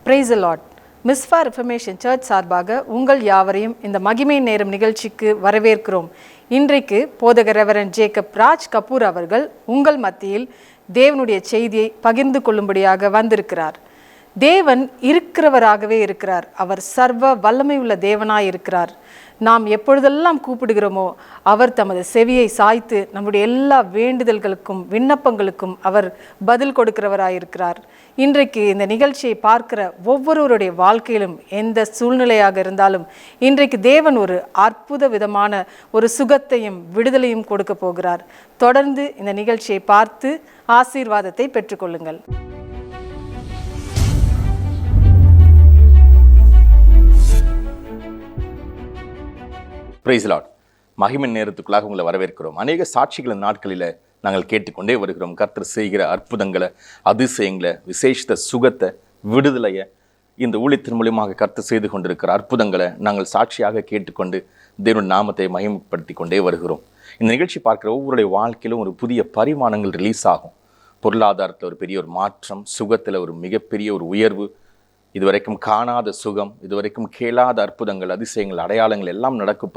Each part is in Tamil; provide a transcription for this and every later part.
Price the Lord. Mizpah Reformation Church சார்பாக உங்கள் யாவரையும் இந்த மகிமை நேரம் நிகழ்ச்சிக்கு வரவேற்கிறோம். இன்றைக்கு போதகர் ரெவரண்ட் ஜேக்கப் ராஜ் கபூர் அவர்கள் உங்கள் மத்தியில் தேவனுடைய செய்தியை பகிர்ந்து கொள்ளும்படியாக வந்திருக்கிறார். தேவன் இருக்கிறவராகவே இருக்கிறார். அவர் சர்வ வல்லமை உள்ள தேவனாய் இருக்கிறார். நாம் எப்பொழுதெல்லாம் கூப்பிடுகிறோமோ அவர் தமது செவியை சாய்த்து நம்முடைய எல்லா வேண்டுதல்களுக்கும் விண்ணப்பங்களுக்கும் அவர் பதில் கொடுக்கிறவராயிருக்கிறார். இன்றைக்கு இந்த நிகழ்ச்சியை பார்க்கிற ஒவ்வொருவருடைய வாழ்க்கையிலும் எந்த சூழ்நிலையாக இருந்தாலும் இன்றைக்கு தேவன் ஒரு அற்புத விதமான ஒரு சுகத்தையும் விடுதலையும் கொடுக்க போகிறார். தொடர்ந்து இந்த நிகழ்ச்சியை பார்த்து ஆசீர்வாதத்தை பெற்றுக்கொள்ளுங்கள். Praise the. மகிமையின் நேரத்துக்குள்ளாக உங்களை வரவேற்கிறோம். அநேக சாட்சிகளின் நாட்களில் நாங்கள் கேட்டுக்கொண்டே வருகிறோம். கர்த்தர் செய்கிற அற்புதங்களை, அதிசயங்களை, விசேஷ சுகத்தை, விடுதலையை இந்த ஊழியத்தின் மூலியமாக கர்த்தர் செய்து கொண்டிருக்கிற அற்புதங்களை நாங்கள் சாட்சியாக கேட்டுக்கொண்டு தேவனுடைய நாமத்தை மகிமைப்படுத்தி கொண்டே வருகிறோம். இந்த நிகழ்ச்சி பார்க்குற ஒவ்வொருடைய வாழ்க்கையிலும் ஒரு புதிய பரிமாணங்கள் ரிலீஸ் ஆகும். பொருளாதாரத்தில் ஒரு பெரிய ஒரு மாற்றம், சுகத்தில் ஒரு மிகப்பெரிய ஒரு உயர்வு, இதுவரைக்கும் காணாத சுகம், இதுவரைக்கும் கேளாத அற்புதங்கள், அதிசயங்கள், அடையாளங்கள் எல்லாம் நடக்கப்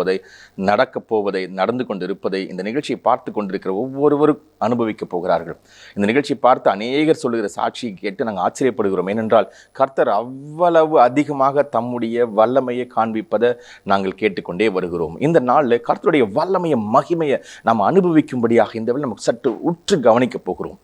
போவதை, நடந்து கொண்டு இருப்பதை இந்த நிகழ்ச்சியை பார்த்து கொண்டிருக்கிற ஒவ்வொருவரும் அனுபவிக்க போகிறார்கள். இந்த நிகழ்ச்சியை பார்த்து அநேகர் சொல்லுகிற சாட்சியை கேட்டு நாங்கள் ஆச்சரியப்படுகிறோம். ஏனென்றால் கர்த்தர் அவ்வளவு அதிகமாக தம்முடைய வல்லமையை காண்பிப்பதை நாங்கள் கேட்டுக்கொண்டே வருகிறோம். இந்த நாளில் கர்த்தருடைய வல்லமையை, மகிமையை நாம் அனுபவிக்கும்படியாக இந்த வேளை நமக்கு சற்று உற்று கவனிக்க போகிறோம்.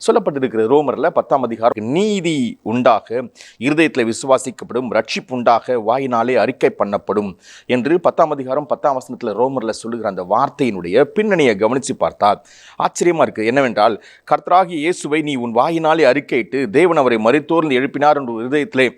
சொல்லப்பட்டிருக்கிற ரோமரில் 10ஆம் அதிகாரம், நீதி உண்டாக இருதயத்தில் விசுவாசிக்கப்படும், ரட்சிப்பு உண்டாக வாயினாலே அறிக்கை பண்ணப்படும் என்று 10ஆம் அதிகாரம் 10ஆம் வசனத்தில் ரோமரில் சொல்லுகிற அந்த வார்த்தையினுடைய பின்னணியை கவனித்து பார்த்தால் ஆச்சரியமாக இருக்குது. என்னவென்றால், கர்த்தராகிய இயேசுவை நீ உன் வாயினாலே அறிக்கையிட்டு தேவன் அவரை மரித்தோர்ந்து எழுப்பினார் என்று இருதயத்திலே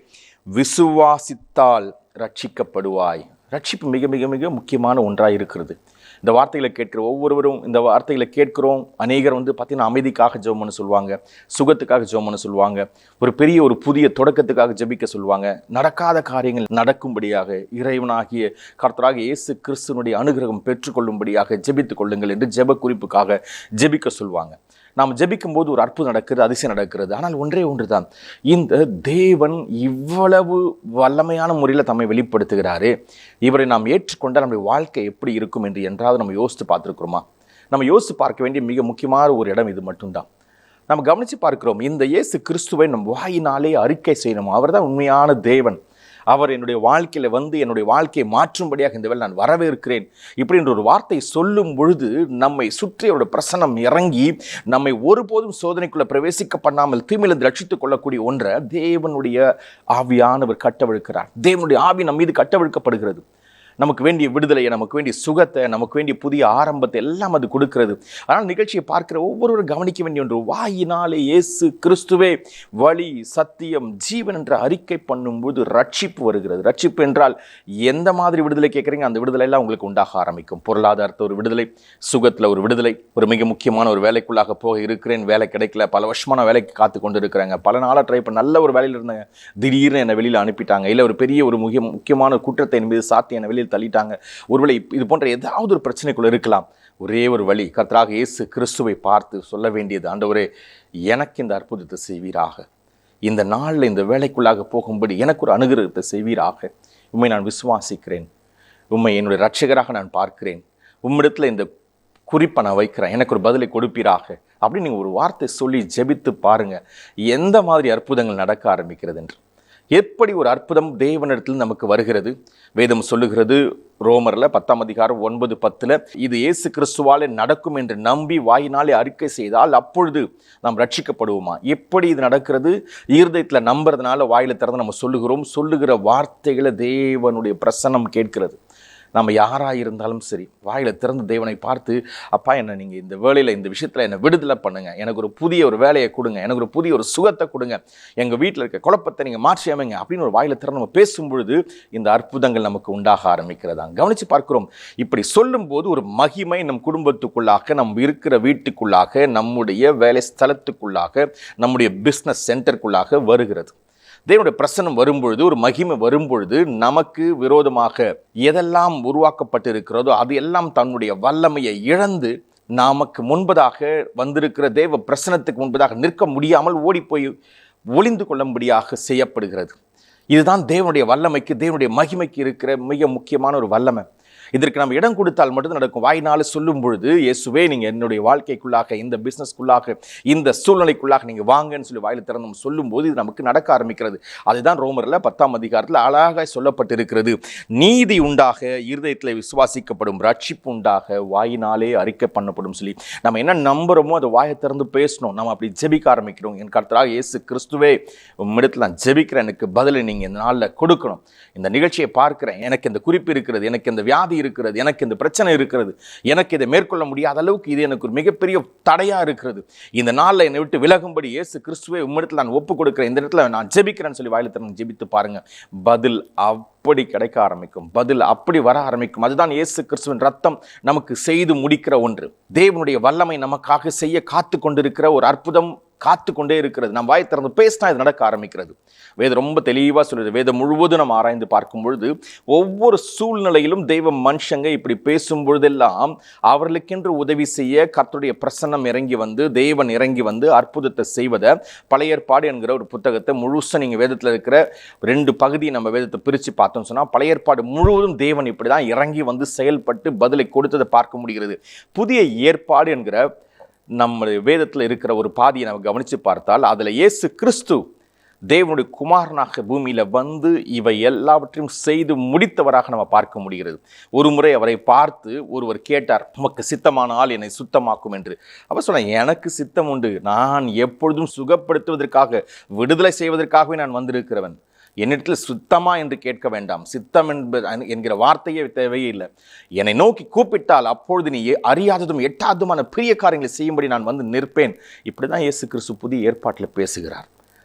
விசுவாசித்தால் ரட்சிக்கப்படுவாய். ரட்சிப்பு மிக மிக மிக முக்கியமான ஒன்றாக இருக்கிறது. இந்த வார்த்தைகளை கேட்கிற ஒவ்வொருவரும் இந்த வார்த்தைகளை கேட்கிறோம். அநேகர் பார்த்தீங்கன்னா அமைதிக்காக ஜெபம் பண்ண சொல்லுவாங்க, சுகத்துக்காக ஜெபம் பண்ண சொல்லுவாங்க, ஒரு பெரிய ஒரு புதிய தொடக்கத்துக்காக ஜெபிக்க சொல்லுவாங்க, நடக்காத காரியங்கள் நடக்கும்படியாக இறைவனாகிய கர்த்தராகிய இயேசு கிறிஸ்துனுடைய அனுகிரகம் பெற்றுக்கொள்ளும்படியாக ஜெபித்துக் கொள்ளுங்கள் என்று ஜெப குறிப்புக்காக ஜெபிக்க சொல்லுவாங்க. நாம் ஜெபிக்கும் போது ஒரு அற்புதம் நடக்கிறது, அதிசயம் நடக்கிறது. ஆனால் ஒன்றே ஒன்று தான், இந்த தேவன் இவ்வளவு வல்லமையான முறையில் தம்மை வெளிப்படுத்துகிறாரு, இவரை நாம் ஏற்றுக்கொண்டால் நம்முடைய வாழ்க்கை எப்படி இருக்கும் என்று என்றாவது நம்ம யோசித்து பார்த்துருக்கிறோமா? நம்ம யோசித்து பார்க்க வேண்டிய மிக முக்கியமான ஒரு இடம் இது மட்டும்தான். நம்ம கவனித்து பார்க்கிறோம், இந்த இயேசு கிறிஸ்துவை நம் வாயினாலே அறிக்கை செய்யணும். அவர் தான் உண்மையான தேவன். அவர் என்னுடைய வாழ்க்கையில் என்னுடைய வாழ்க்கையை மாற்றும்படியாக இந்த வேளை நான் வரவேற்கிறேன் இப்படின்ற ஒரு வார்த்தை சொல்லும் பொழுது நம்மை சுற்றி அவருடைய பிரசன்னம் இறங்கி நம்மை ஒருபோதும் சோதனைக்குள்ள பிரவேசிக்க பண்ணாமல் தீமையிலிருந்து ரட்சித்துக் கொள்ளக்கூடிய ஒன்றை தேவனுடைய ஆவியானவர் கட்டவிழ்க்கிறார். தேவனுடைய ஆவி நம் மீது கட்டவிழ்க்கப்படுகிறது. நமக்கு வேண்டிய விடுதலையை, நமக்கு வேண்டிய சுகத்தை, நமக்கு வேண்டிய புதிய ஆரம்பத்தை எல்லாம் அது கொடுக்கிறது. ஆனால் நிகழ்ச்சியை பார்க்கிற ஒவ்வொருவரும் கவனிக்க வேண்டிய ஒன்று, வாயினாலே இயேசு கிறிஸ்துவே வழி, சத்தியம், ஜீவன் என்ற அறிக்கை பண்ணும்போது ரட்சிப்பு வருகிறது. ரட்சிப்பு என்றால் எந்த மாதிரி விடுதலை கேட்குறீங்க அந்த விடுதலை எல்லாம் உங்களுக்கு உண்டாக ஆரம்பிக்கும். பொருளாதாரத்தை ஒரு விடுதலை, சுகத்தில் ஒரு விடுதலை, ஒரு மிக முக்கியமான ஒரு வேலைக்குள்ளாக போக இருக்கிறேன், வேலை கிடைக்கல, பல வருஷமான வேலைக்கு காத்து கொண்டு இருக்கிறாங்க, பல நாளாக ட்ரை பண்ண நல்ல ஒரு வேலையில் இருந்தாங்க, திடீர்னு என்னை வெளியில் அனுப்பிட்டாங்க, இல்லை ஒரு பெரிய ஒரு முக்கியமான குற்றத்தை என் மீது சாத்தி என்னை வெளியில் தள்ளிட்டாங்க. ஒருவேளை இது போன்ற ஏதாவது ஒரு பிரச்சனைக்குள்ள இருக்கலாம். ஒரே ஒரு வழி, கர்த்தராக இயேசு கிறிஸ்துவை பார்த்து சொல்ல வேண்டியது, ஆண்டவரே எனக்கு இந்த அற்புதத்தை செய்வீராக, இந்த நாளில் இந்த வேலைக்குள்ளாக போகும்படி எனக்கு ஒரு அனுகிரகத்தை செய்வீராக, உம்மை நான் விசுவாசிக்கிறேன், உம்மை என்னுடைய இரட்சகராக நான் பார்க்கிறேன், உம்மிடத்தில் இந்த குறிப்பை நான் வைக்கிறேன், எனக்கு ஒரு பதிலை கொடுப்பீராக அப்படின்னு நீங்கள் ஒரு வார்த்தை சொல்லி ஜெபித்து பாருங்க, எந்த மாதிரி அற்புதங்கள் நடக்க ஆரம்பிக்கிறது என்று. எப்படி ஒரு அற்புதம் தேவனிடத்தில் நமக்கு வருகிறது. வேதம் சொல்லுகிறது ரோமரில் 10ஆம் அதிகாரம் 9-10, இது இயேசு கிறிஸ்துவாலே நடக்கும் என்று நம்பி வாயினாலே அறிக்கை செய்தால் அப்பொழுது நாம் ரட்சிக்கப்படுவோமா? எப்படி இது நடக்கிறது? இருதயத்தில் நம்புறதுனால வாயில திறந்து நம்ம சொல்லுகிற வார்த்தைகளை தேவனுடைய பிரசன்னம் கேட்கிறது. நம்ம யாராக இருந்தாலும் சரி வாயில திறந்து தேவனை பார்த்து, அப்பா என்னை நீங்கள் இந்த வேலையில் இந்த விஷயத்தில் என்னை விடுதலை பண்ணுங்க, எனக்கு ஒரு புதிய ஒரு வேலையை கொடுங்க, எனக்கு ஒரு புதிய ஒரு சுகத்தை கொடுங்க, எங்கள் வீட்டில் இருக்க குழப்பத்தை நீங்கள் மாற்றி அமைங்க அப்படின்னு ஒரு வாயில திறந்து நம்ம பேசும்பொழுது இந்த அற்புதங்கள் நமக்கு உண்டாக ஆரம்பிக்கிறதா. கவனித்து பார்க்கிறோம். இப்படி சொல்லும்போது ஒரு மகிமை நம் குடும்பத்துக்குள்ளாக, நம் இருக்கிற வீட்டுக்குள்ளாக, நம்முடைய வேலை ஸ்தலத்துக்குள்ளாக, நம்முடைய பிஸ்னஸ் சென்டருக்குள்ளாக வருகிறது. தேவனுடைய பிரசன்னம் வரும்பொழுது, ஒரு மகிமை வரும்பொழுது, நமக்கு விரோதமாக எதெல்லாம் உருவாக்கப்பட்டு இருக்கிறதோ அது எல்லாம் தன்னுடைய வல்லமையை இழந்து நமக்கு முன்பதாக வந்திருக்கிற தேவ பிரசனத்துக்கு முன்பதாக நிற்க முடியாமல் ஓடிப்போய் ஒளிந்து கொள்ளும்படியாக செய்யப்படுகிறது. இதுதான் தேவனுடைய வல்லமைக்கு, தேவனுடைய மகிமைக்கு இருக்கிற மிக முக்கியமான ஒரு வல்லமை. இதற்கு நம்ம இடம் கொடுத்தால் மட்டும் நடக்கும். வாயினால சொல்லும் பொழுது, இயேசுவே நீங்கள் என்னுடைய வாழ்க்கைக்குள்ளாக, இந்த பிஸ்னஸ்க்குள்ளாக, இந்த சூழ்நிலைக்குள்ளாக நீங்கள் வாங்கன்னு சொல்லி வாயில திறந்து நம்ம சொல்லும்போது இது நமக்கு நடக்க ஆரம்பிக்கிறது. அதுதான் ரோமரில் 10ஆம் அதிகாரத்தில் அழகாக சொல்லப்பட்டிருக்கிறது. நீதி உண்டாக இருதயத்தில் விசுவாசிக்கப்படும், ரட்சிப்பு உண்டாக வாயினாலே அறிக்கை பண்ணப்படும் சொல்லி நம்ம என்ன நம்புகிறோமோ அதை வாயை திறந்து பேசணும். நம்ம அப்படி ஜெபிக்க ஆரம்பிக்கிறோம். என் கர்த்தராக இயேசு கிறிஸ்துவே, உம்மிடத்தில் நான் ஜெபிக்கிறேன், எனக்கு பதிலை நீங்கள் இந்த நாளில் கொடுக்கணும். இந்த நிகழ்ச்சியை பார்க்கிறேன், எனக்கு இந்த குறிப்பு இருக்கிறது, எனக்கு இந்த வியாதி இருக்கிறது, எனக்கு இந்த பிரச்சனை இருக்கிறது, எனக்கு இதை மேற்கொள்ள முடியாத அளவுக்கு இது எனக்கு ஒரு மிகப்பெரிய தடையா இருக்கிறது. இந்த நாளில் என்னை விட்டு விலகும்படி இயேசு கிறிஸ்துவே உம்மிடத்தில் நான் ஒப்பு கொடுக்கிறேன், இந்த இடத்துல நான் ஜெபிக்கிறேன்னு சொல்லி வாயில திறந்து ஜெபித்து பாருங்க. பதில் அப்படி கிடைக்க ஆரம்பிக்கும், பதில் அப்படி வர ஆரம்பிக்கும். அதுதான் இயேசு கிறிஸ்துவின் ரத்தம் நமக்கு செய்து முடிக்கிற ஒன்று. தேவனுடைய வல்லமை நமக்காக செய்ய காத்து கொண்டிருக்கிற ஒரு அற்புதம் காத்து கொண்டே இருக்கிறது. நம்ம வாய் திறந்து பேசினா இது நடக்க ஆரம்பிக்கிறது. வேதம் ரொம்ப தெளிவாக சொல்லுது. வேதம் முழுவதும் நம்ம ஆராய்ந்து பார்க்கும் பொழுது ஒவ்வொரு சூழ்நிலையிலும் தெய்வ மனுஷங்க இப்படி பேசும் பொழுதெல்லாம் அவர்களுக்கென்று உதவி செய்ய கர்த்தருடைய பிரசன்னம் இறங்கி வந்து, தேவன் இறங்கி வந்து அற்புதத்தை செய்வதை பழைய ஏற்பாடு என்கிற ஒரு புத்தகத்தை முழுசாக நீங்கள் வேதத்தில் இருக்கிற 2 பகுதியை நம்ம வேதத்தை பிரித்து பார்த்தோம்னு சொன்னால், பழைய ஏற்பாடு முழுவதும் தேவன் இப்படி தான் இறங்கி வந்து செயல்பட்டு பதிலை கொடுத்ததை பார்க்க முடிகிறது. புதிய ஏற்பாடு என்கிற நம்ம வேதத்தில் இருக்கிற ஒரு பாதியை நம்ம கவனித்து பார்த்தால், அதில் இயேசு கிறிஸ்து தேவனுடைய குமாரனாக பூமியில் வந்து இவை எல்லாவற்றையும் செய்து முடித்தவராக நம்ம பார்க்க முடிகிறது. ஒரு முறை அவரை பார்த்து ஒருவர் கேட்டார், உமக்கு சித்தமானால் என்னை சுத்தமாக்கும் என்று. அவர் சொன்னார், எனக்கு சித்தம் உண்டு, நான் எப்பொழுதும் சுகப்படுத்துவதற்காக, விடுதலை செய்வதற்காகவே நான் வந்திருக்கிறவன். என்னிடத்தில் சுத்தமா என்று கேட்க வேண்டாம். சித்தம் என்கிற வார்த்தையே தேவையே இல்லை. என்னை நோக்கி கூப்பிட்டால் அப்பொழுது நீ அறியாததும் எட்டாததுமான பெரிய காரியங்களை செய்யும்படி நான் வந்து நிற்பேன். இப்படி தான் இயேசு கிறிஸ்து புதிய ஏற்பாட்டில் பேசுகிறார்.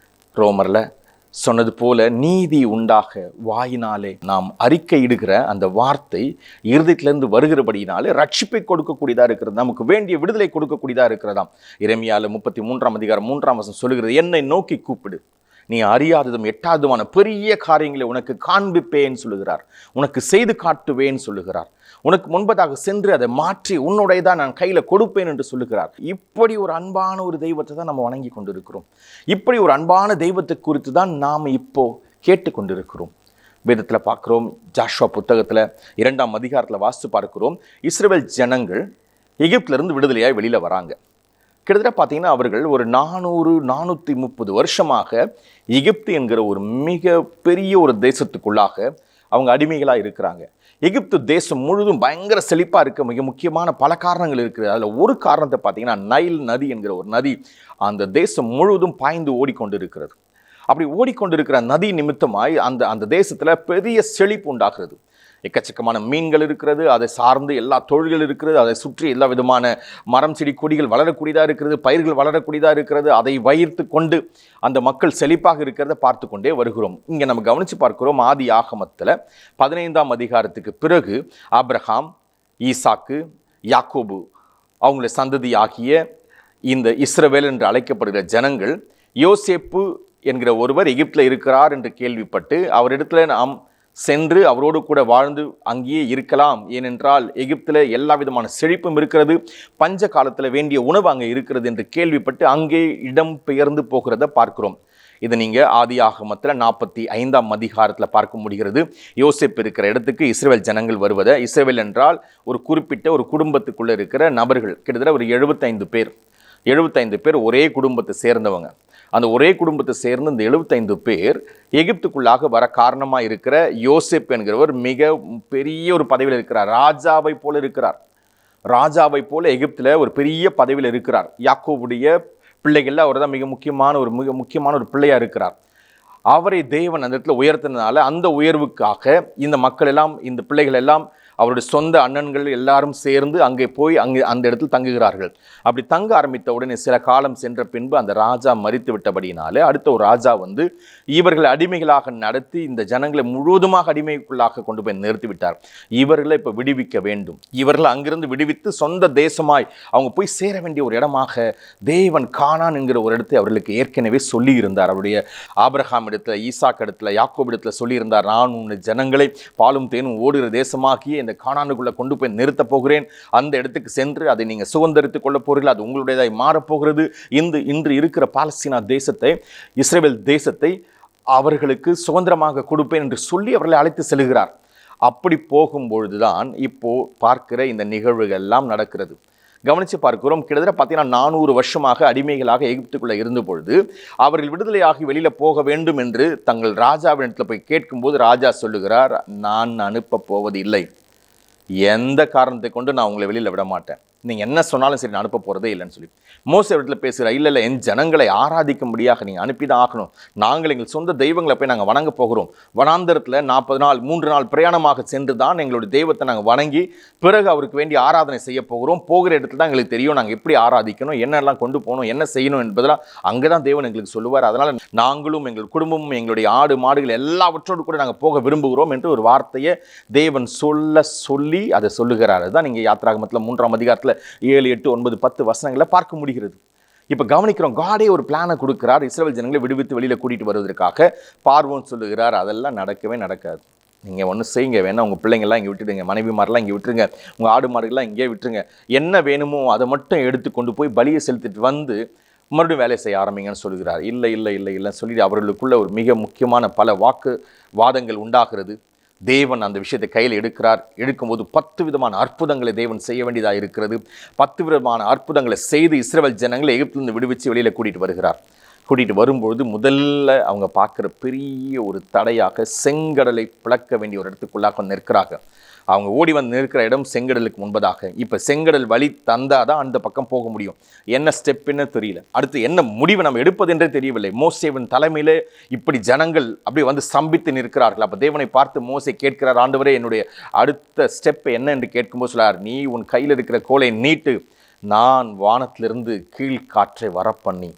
ரோமரில் சொன்னது போல நீதி உண்டாக வாயினாலே நாம் அறிக்கையிடுகிற அந்த வார்த்தை இருதயத்திலிருந்து வருகிறபடினாலே ரட்சிப்பை கொடுக்கக்கூடியதாக இருக்கிறது, நமக்கு வேண்டிய விடுதலை கொடுக்கக்கூடியதாக இருக்கிறதாம். எரேமியாவில் 33ஆம் அதிகாரம் 3ஆம் வசனம் சொல்லுகிறது, என்னை நோக்கி கூப்பிடு, நீ அறியாததும் எட்டாததுமான பெரிய காரியங்களை உனக்கு காண்பிப்பேன்னு சொல்லுகிறார், உனக்கு செய்து காட்டுவேன்னு சொல்லுகிறார், உனக்கு முன்பதாக சென்று அதை மாற்றி உன்னுடையதான் நான் கையில் கொடுப்பேன் என்று சொல்லுகிறார். இப்படி ஒரு அன்பான ஒரு தெய்வத்தை தான் நம்ம வணங்கி கொண்டிருக்கிறோம். இப்படி ஒரு அன்பான தெய்வத்தை குறித்து தான் நாம் இப்போ கேட்டுக்கொண்டிருக்கிறோம். வேதத்தில் பார்க்குறோம், ஜாஷுவா புத்தகத்தில் 2ஆம் அதிகாரத்தில் வாசித்து பார்க்கிறோம், இஸ்ரவேல் ஜனங்கள் எகிப்திலிருந்து விடுதலையாய் வெளியில் வராங்க. கிட்டத்தட்ட பார்த்தீங்கன்னா அவர்கள் ஒரு 430 வருஷமாக எகிப்து என்கிற ஒரு மிக பெரிய ஒரு தேசத்துக்குள்ளாக அவங்க அடிமைகளாக இருக்கிறாங்க. எகிப்து தேசம் முழுதும் பயங்கர செழிப்பாக இருக்க மிக முக்கியமான பல காரணங்கள் இருக்குது. அதில் ஒரு காரணத்தை பார்த்தீங்கன்னா நைல் நதி என்கிற ஒரு நதி அந்த தேசம் முழுவதும் பாய்ந்து ஓடிக்கொண்டு இருக்கிறது. அப்படி ஓடிக்கொண்டிருக்கிற நதி நிமித்தமாய் அந்த தேசத்தில் பெரிய செழிப்பு உண்டாகிறது. எக்கச்சக்கமான மீன்கள் இருக்கிறது, அதை சார்ந்து எல்லா தொழில்கள் இருக்கிறது, அதை சுற்றி எல்லா விதமான மரம் செடி கொடிகள் வளரக்கூடியதாக இருக்கிறது, பயிர்கள் வளரக்கூடியதாக இருக்கிறது. அதை வைத்து கொண்டு அந்த மக்கள் செழிப்பாக இருக்கிறத பார்த்து கொண்டே வருகிறோம். இங்கே நம்ம கவனித்து பார்க்கிறோம், ஆதி ஆகமத்தில் 15ஆம் அதிகாரத்துக்கு பிறகு ஆபிரகாம், ஈசாக்கு, யாக்கோபு அவங்களுடைய சந்ததி ஆகிய இந்த இஸ்ரவேல் என்று அழைக்கப்படுகிற ஜனங்கள், யோசேப்பு என்கிற ஒருவர் எகிப்தில் இருக்கிறார் என்று கேள்விப்பட்டு அவரிடத்துல நாம் சென்று அவரோடு கூட வாழ்ந்து அங்கேயே இருக்கலாம், ஏனென்றால் எகிப்தில் எல்லா விதமான செழிப்பும் இருக்கிறது, பஞ்ச காலத்தில் வேண்டிய உணவு அங்கே இருக்கிறது என்று கேள்விப்பட்டு அங்கே இடம் பெயர்ந்து போகிறத பார்க்கிறோம். இதை நீங்கள் ஆதி ஆகமத்தில் 45ஆம் அதிகாரத்தில் பார்க்க முடிகிறது. யோசேப்பு இருக்கிற இடத்துக்கு இஸ்ரவேல் ஜனங்கள் வருவதை, இஸ்ரவேல் என்றால் ஒரு குறிப்பிட்ட ஒரு குடும்பத்துக்குள்ளே இருக்கிற நபர்கள், கிட்டத்தட்ட ஒரு 75 பேர் ஒரே குடும்பத்தை சேர்ந்தவங்க. அந்த ஒரே குடும்பத்தை சேர்ந்து இந்த 75 பேர் எகிப்துக்குள்ளாக வர காரணமாக இருக்கிற யோசேப் என்கிறவர் மிக பெரிய ஒரு பதவியில் இருக்கிறார். ராஜாவை போல இருக்கிறார். ராஜாவை போல எகிப்தில் ஒரு பெரிய பதவியில் இருக்கிறார். யாக்கோபுடைய பிள்ளைகளில் அவர் தான் மிக முக்கியமான ஒரு பிள்ளையாக இருக்கிறார். அவரை தேவன் அந்த இடத்துல உயர்த்தினால அந்த உயர்வுக்காக இந்த மக்கள் எல்லாம், இந்த பிள்ளைகள் எல்லாம் அவருடைய சொந்த அண்ணன்கள் எல்லாரும் சேர்ந்து அங்கே போய் அந்த இடத்தில் தங்குகிறார்கள். அப்படி தங்க ஆரம்பித்த உடனே சில காலம் சென்ற பின்பு அந்த ராஜா மரித்து விட்டபடினாலே அடுத்த ஒரு ராஜா வந்து இவர்களை அடிமைகளாக நடத்தி இந்த ஜனங்களை முழுவதுமாக அடிமைக்குள்ளாக கொண்டு போய் நிறுத்திவிட்டார். இவர்களை இப்போ விடுவிக்க வேண்டும். இவர்களை அங்கிருந்து விடுவித்து சொந்த தேசமாய் அவங்க போய் சேர வேண்டிய ஒரு இடமாக தேவன் கானான் என்கிற ஒரு இடத்தை அவர்களுக்கு ஏற்கனவே சொல்லி இருந்தார். அவருடைய ஆபிரகாம் இடத்துல, ஈசாக் இடத்துல, யாக்கோபு இடத்துல சொல்லியிருந்தார், நான் உன் ஜனங்களை பாலும் தேனும் ஓடுகிற தேசமாகிய இந்த கானானுக்குள்ள கொண்டு போய் நிறுத்த போகிறேன். அந்த இடத்துக்கு சென்று அதை நீங்கள் சுதந்திரித்துக் கொள்ள போகிறீர்கள், அது உங்களுடையதாய் மாறப்போகிறது. இன்று இருக்கிற பாலஸ்தீனா தேசத்தை, இஸ்ரேல் தேசத்தை அவர்களுக்கு சுதந்திரமாக கொடுப்பேன் என்று சொல்லி அவர்களை அழைத்து செல்கிறார். அப்படி போகும்பொழுதுதான் இப்போ பார்க்கிற இந்த நிகழ்வுகள் எல்லாம் நடக்கிறது. கவனித்து பார்க்கிறோம். கிட்டத்தட்ட பார்த்தீங்கன்னா 400 வருஷமாக அடிமைகளாக எகிப்துக்குள்ளே இருந்த பொழுது அவர்கள் விடுதலையாகி வெளியில் போக வேண்டும் என்று தங்கள் ராஜாவிடத்தில் போய் கேட்கும்போது ராஜா சொல்லுகிறார், நான் அனுப்ப போவது இல்லை. எந்த காரணத்தை கொண்டு நான் உங்களை வெளியில் விட மாட்டேன். நீங்கள் என்ன சொன்னாலும் சரி, நான் அனுப்ப போகிறதே இல்லைன்னு சொல்லி மோசே இடத்துல பேசுகிறார். இல்லை என் ஜனங்களை ஆராதிக்கும்படியாக நீங்கள் அனுப்பி தான் ஆகணும். நாங்கள் எங்கள் சொந்த தெய்வங்களை போய் நாங்கள் வணங்க போகிறோம். வனாந்தரத்தில் 40 நாள் 3 நாள் பிரயாணமாக சென்று தான் எங்களுடைய தெய்வத்தை நாங்கள் வணங்கி பிறகு அவருக்கு வேண்டிய ஆராதனை செய்ய போகிறோம். போகிற இடத்துல தான் எங்களுக்கு தெரியும் நாங்கள் எப்படி ஆராதிக்கணும், என்னெல்லாம் கொண்டு போகணும், என்ன செய்யணும் என்பதெல்லாம் அங்கே தான் தேவன் எங்களுக்கு சொல்லுவார். அதனால் நாங்களும் எங்கள் குடும்பமும் எங்களுடைய ஆடு மாடுகள் எல்லாவற்றோடு கூட நாங்கள் போக விரும்புகிறோம் என்று ஒரு வார்த்தையை தேவன் சொல்லி அதை சொல்லுகிறார். அதுதான் நீங்கள் யாத்திராகமத்தில் 3ஆம் அதிகாரத்தில் 7, 8, 9, 10 வசனங்களை பார்க்க முடிகிறது. இப்போ கவனிக்கிறோம், காடே ஒரு பிளானை கொடுக்கிறார். இஸ்ரவேல் ஜனங்களை விடுவித்து வெளியில் கூட்டிகிட்டு வருவதற்காக. பார்வோன் சொல்லுகிறார், அதெல்லாம் நடக்கவே நடக்காது. நீங்கள் ஒன்று செய்யுங்க, வேணா உங்கள் பிள்ளைங்கள்லாம் இங்கே விட்டுடுங்க, மனைவிமாரெலாம் இங்கே விட்டுருங்க, உங்கள் ஆடு மாடுகள்லாம் இங்கே விட்டுருங்க, என்ன வேணுமோ அதை மட்டும் எடுத்து கொண்டு போய் பலியை செலுத்திட்டு வந்து மறுபடியும் வேலை செய்ய ஆரம்பிங்கன்னு சொல்லுகிறார். இல்லைன்னு சொல்லிட்டு அவர்களுக்குள்ள ஒரு மிக முக்கியமான பல வாதங்கள் உண்டாகிறது. தேவன் அந்த விஷயத்தை கையில் எடுக்கும்போது 10 விதமான அற்புதங்களை தேவன் செய்ய வேண்டியதாக இருக்கிறது. 10 விதமான அற்புதங்களை செய்து இஸ்ரவேல் ஜனங்களை எகிப்திலிருந்து விடுவிச்சு வெளியில் கூட்டிகிட்டு வரும்பொழுது முதல்ல அவங்க பார்க்குற பெரிய ஒரு தடையாக செங்கடலை பிளக்க வேண்டிய ஒரு இடத்துக்குள்ளாக நிற்கிறாங்க. அவங்க ஓடி வந்து நிற்கிற இடம் செங்கடலுக்கு முன்பதாக. இப்போ செங்கடல் வழி தந்தால் தான் அந்த பக்கம் போக முடியும். என்ன ஸ்டெப்புன்னு தெரியல, அடுத்து என்ன முடிவு நம்ம எடுப்பது என்றே தெரியவில்லை. மோசேவின் தலைமையில் இப்படி ஜனங்கள் அப்படி வந்து ஸ்தம்பித்து நிற்கிறார்கள். அப்போ தேவனை பார்த்து மோசே கேட்கிறார், ஆண்டவரே என்னுடைய அடுத்த ஸ்டெப் என்ன என்று கேட்கும்போது சொல்லார், நீ உன் கையில் இருக்கிற கோலை நீட்டு, நான் வானத்திலிருந்து கீழ்காற்றை வரப்பண்ணி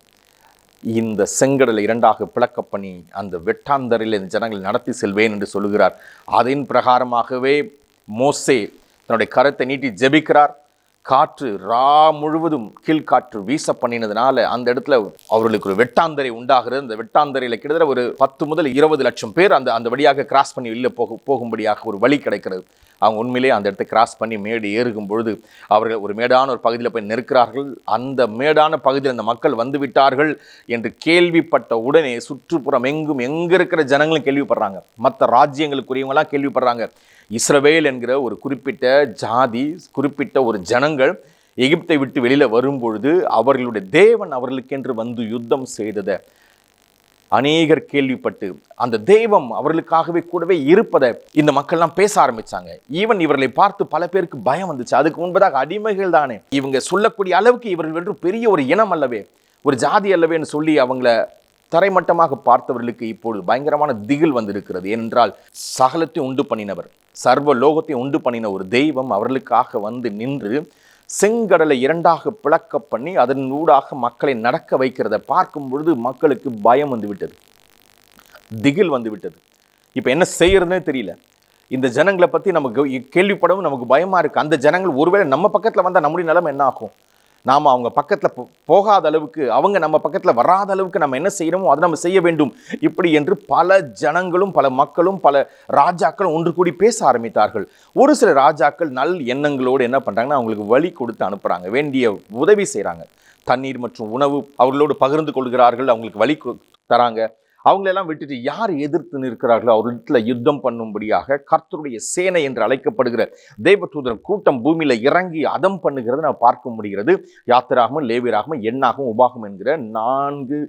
இந்த செங்கடலை 2ஆக பிளக்க பண்ணி அந்த வெட்டாந்தரையில் இந்த ஜனங்களை நடத்தி செல்வேன் என்று சொல்லுகிறார். அதன் பிரகாரமாகவே மோசே தன்னுடைய கரத்தை நீட்டி ஜெபிக்கிறார். காற்று முழுவதும் கீழ்காற்று வீச பண்ணினதுனால அந்த இடத்துல அவர்களுக்கு ஒரு வெட்டாந்தரை உண்டாகிறது. அந்த வெட்டாந்தரையில் கிட்டத்தட்ட ஒரு 10 முதல் 20 லட்சம் பேர் அந்த வழியாக கிராஸ் பண்ணி வெளியில் போகும்படியாக ஒரு வழி கிடைக்கிறது. அவங்க உண்மையிலே அந்த இடத்தை கிராஸ் பண்ணி மேடு ஏறுகும் பொழுது அவர்கள் ஒரு மேடான ஒரு பகுதியில் போய் நிற்கிறார்கள். அந்த மேடான பகுதியில் அந்த மக்கள் வந்து விட்டார்கள் என்று கேள்விப்பட்ட உடனே சுற்றுப்புறம் எங்கே இருக்கிற ஜனங்களும் கேள்விப்படுறாங்க, மற்ற ராஜ்யங்களுக்குரியவங்களாம் கேள்விப்படுறாங்க. இஸ்ரவேல் என்கிற ஒரு குறிப்பிட்ட ஜாதி, குறிப்பிட்ட ஒரு ஜனங்கள் எகிப்தை விட்டு வெளியில் வரும்பொழுது அவர்களுடைய தேவன் அவர்களுக்கென்று வந்து யுத்தம் செய்ததை அநேகர் கேள்விப்பட்டு அந்த தெய்வம் அவர்களுக்காகவே கூடவே இருப்பதை இந்த மக்கள்லாம் பேச ஆரம்பிச்சாங்க. ஈவன் இவர்களை பார்த்து பல பேருக்கு பயம் வந்துச்சு. அதுக்கு முன்பதாக அடிமைகள் தானே இவங்க சொல்லக்கூடிய அளவுக்கு இவர்கள் வென்று பெரிய ஒரு இனம் அல்லவே, ஒரு ஜாதி அல்லவேன்னு சொல்லி அவங்கள தரைமட்டமாக பார்த்தவர்களுக்கு இப்பொழுது பயங்கரமான திகில் வந்திருக்கிறது. ஏனென்றால் சகலத்தை உண்டு பண்ணினவர், சர்வ லோகத்தை உண்டு பண்ணின ஒரு தெய்வம் அவர்களுக்காக வந்து நின்று செங்கடலை 2ஆக பிளக்க பண்ணி அதன் ஊடாக மக்களை நடக்க வைக்கிறத பார்க்கும் பொழுது மக்களுக்கு பயம் வந்து விட்டது, திகில் வந்து விட்டது. இப்போ என்ன செய்யறதுன்னே தெரியல. இந்த ஜனங்களை பற்றி நமக்கு கேள்விப்படவும் நமக்கு பயமா இருக்கு. அந்த ஜனங்கள் ஒருவேளை நம்ம பக்கத்தில் வந்தால் நம்முடைய நிலைமை என்ன ஆகும்? நாம் அவங்க பக்கத்தில் போகாத அளவுக்கு, அவங்க நம்ம பக்கத்தில் வராத அளவுக்கு நம்ம என்ன செய்யணுமோ அதை நம்ம செய்ய வேண்டும். இப்படி என்று பல ஜனங்களும் பல மக்களும் பல ராஜாக்களும் ஒன்று கூடி பேச ஆரம்பித்தார்கள். ஒரு சில ராஜாக்கள் நல் எண்ணங்களோடு என்ன பண்ணுறாங்கன்னா அவங்களுக்கு வழி கொடுத்து அனுப்புகிறாங்க, வேண்டிய உதவி செய்கிறாங்க. தண்ணீர் மற்றும் உணவு அவர்களோடு பகிர்ந்து கொள்கிறார்கள், அவங்களுக்கு வழி தராங்க. அவங்களெல்லாம் விட்டுட்டு யார் எதிர்த்து நிற்கிறார்களோ அவர்களிடத்துல யுத்தம் பண்ணும்படியாக கர்த்தருடைய சேனை என்று அழைக்கப்படுகிற தேவதூதர் கூட்டம் பூமியில இறங்கி அதம் பண்ணுகிறத நான் பார்க்க முடிகிறது. யாத்திராகமும், லேவியராகமும், எண்ணாகமும், உபாகமும் என்கிற 4